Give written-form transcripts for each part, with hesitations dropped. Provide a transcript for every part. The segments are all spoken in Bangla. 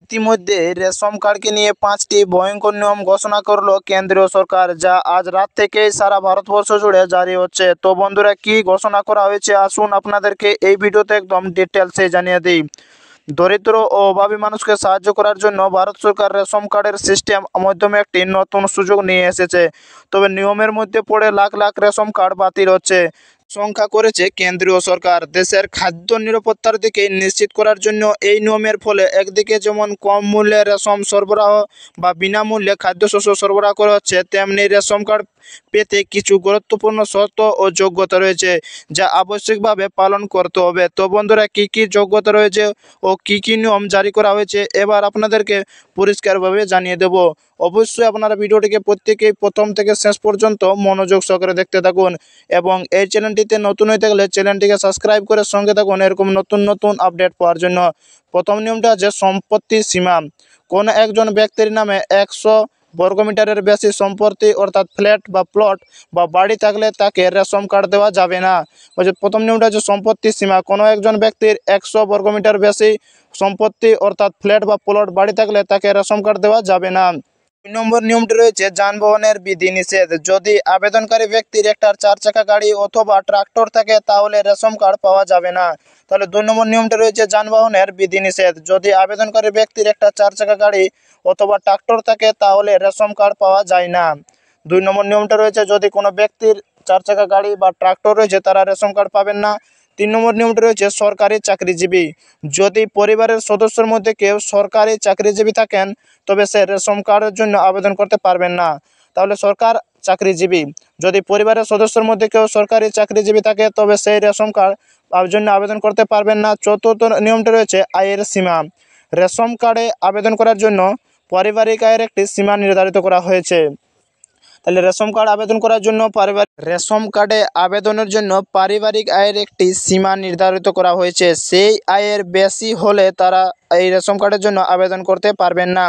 ইতিমধ্যে রেশন কার্ডকে নিয়ে 5টি ভয়ঙ্কর নিয়ম ঘোষণা করলো কেন্দ্রীয় সরকার, যা আজ রাত থেকেই সারা ভারতবর্ষ জুড়ে জারি হচ্ছে। তো বন্ধুরা, কি ঘোষণা করা হয়েছে আসুন আপনাদেরকে এই ভিডিওতে একদম ডিটেলসে জানিয়ে দিই। দরিদ্র ও অভাবী মানুষকে সাহায্য করার জন্য ভারত সরকার রেশন কার্ডের সিস্টেম মাধ্যমে একটি নতুন সুযোগ নিয়ে এসেছে। তবে নিয়মের মধ্যে পড়ে লাখ লাখ রেশন কার্ড বাতিল হচ্ছে। সংখ্যা করেছে কেন্দ্রীয় সরকার দেশের খাদ্য নিরাপত্তার দিকে নিশ্চিত করার জন্য। এই নিয়মের ফলে একদিকে যেমন কম মূল্যে রেশন সরবরাহ বা বিনামূল্যে খাদ্যশস্য সরবরাহ করা হচ্ছে, তেমনি রেশন কার্ড পেতে কিছু গুরুত্বপূর্ণ শর্ত ও যোগ্যতা রয়েছে, যা আবশ্যিকভাবে পালন করতে হবে। তো বন্ধুরা, কি কি যোগ্যতা রয়েছে ও কি কি নিয়ম জারি করা হয়েছে এবার আপনাদেরকে পরিষ্কারভাবে জানিয়ে দেব। অবশ্যই আপনারা ভিডিওটিকে প্রত্যেকেই প্রথম থেকে শেষ পর্যন্ত মনোযোগ সহকারে দেখতে থাকুন এবং এই চ্যানেলটিতে নতুন হয়ে থাকলে চ্যানেলটিকে সাবস্ক্রাইব করে সঙ্গে থাকুন এরকম নতুন নতুন আপডেট পাওয়ার জন্য। প্রথম নিয়মটা আছে সম্পত্তি সীমা। কোনো একজন ব্যক্তির নামে 100 বর্গমিটারের বেশি সম্পত্তি অর্থাৎ ফ্ল্যাট বা প্লট বা বাড়ি থাকলে তাকে রেশন কার্ড দেওয়া যাবে না। বলছে প্রথম নিয়মটা হচ্ছে সম্পত্তি সীমা। কোনো একজন ব্যক্তির 100 বর্গমিটার বেশি সম্পত্তি অর্থাৎ ফ্ল্যাট বা প্লট বাড়ি থাকলে তাকে রেশন কার্ড দেওয়া যাবে না। 2 নম্বর নিয়মটি রয়েছে যানবাহনের বিধিনিষেধ। যদি আবেদনকারী ব্যক্তির একটা 4 চাকা গাড়ি অথবা ট্রাক্টর থাকে তাহলে রেশন কার্ড পাওয়া যাবে না। তাহলে 2 নম্বর নিয়মটি রয়েছে যানবাহনের বিধিনিষেধ। যদি আবেদনকারী ব্যক্তির একটা 4 চাকা গাড়ি অথবা ট্রাক্টর থাকে তাহলে রেশন কার্ড পাওয়া যায় না। 2 নম্বর নিয়মটা রয়েছে যদি কোনো ব্যক্তির 4 চাকা গাড়ি বা ট্রাক্টর রয়েছে তারা রেশন কার্ড পাবেন না। 3 নম্বর নিয়মটি রয়েছে সরকারি চাকরিজীবী। যদি পরিবারের সদস্যের মধ্যে কেউ সরকারি চাকরিজীবী থাকেন তবে সে রেশন কার্ডের জন্য আবেদন করতে পারবেন না। তাহলে সরকার চাকরিজীবী, যদি পরিবারের সদস্যের মধ্যে কেউ সরকারি চাকরিজীবী থাকে তবে সেই রেশন কার্ড জন্য আবেদন করতে পারবেন না। চতুর্থ নিয়মটি রয়েছে আয়ের সীমা। রেশন কার্ডে আবেদন করার জন্য পারিবারিক আয়ের একটি সীমা নির্ধারিত করা হয়েছে। তাহলে রেশন কার্ড আবেদন করার জন্য রেশন কার্ডে আবেদনের জন্য পারিবারিক আয়ের একটি সীমা নির্ধারিত করা হয়েছে। সেই আয়ের বেশি হলে তারা এই রেশন কার্ডের জন্য আবেদন করতে পারবেন না।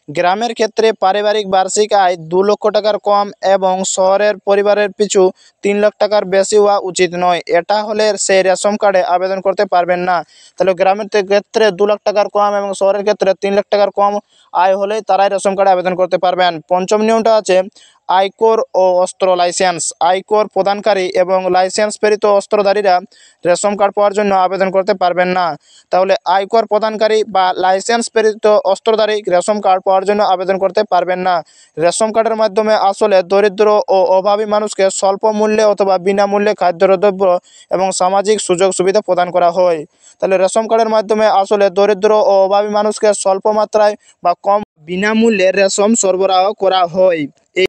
গ্রামের ক্ষেত্রে পারিবারিক বার্ষিক আয় 2 লক্ষ টাকার কম এবং শহরের পরিবারের পিছু 3 লাখ টাকার বেশি হওয়া উচিত নয়। এটা হলে সেই রেশন কার্ডে আবেদন করতে পারবেন না। তাহলে গ্রামের ক্ষেত্রে 2 লাখ টাকার কম এবং শহরের ক্ষেত্রে 3 লাখ টাকার কম আয় হলেই তারাই রেশন কার্ডে আবেদন করতে পারবেন। পঞ্চম নিয়মটা আছে আয়কর ও অস্ত্র লাইসেন্স। আয়কর প্রদানকারী এবং লাইসেন্স প্রেরিত অস্ত্রধারীরা রেশন কার্ড পাওয়ার জন্য আবেদন করতে পারবেন না। তাহলে আয়কর প্রদানকারী বা লাইসেন্স প্রেরিত অস্ত্রধারী রেশন কার্ড পাওয়ার জন্য আবেদন করতে পারবেন না। রেশন কার্ডের মাধ্যমে আসলে দরিদ্র ও অভাবী মানুষকে স্বল্প মূল্যে অথবা বিনামূল্যে খাদ্যদ্রব্য এবং সামাজিক সুযোগ সুবিধা প্রদান করা হয়। তাহলে রেশন কার্ডের মাধ্যমে আসলে দরিদ্র ও অভাবী মানুষকে স্বল্প মাত্রায় বা কম বিনামূল্যে রেশন সরবরাহ করা হয়।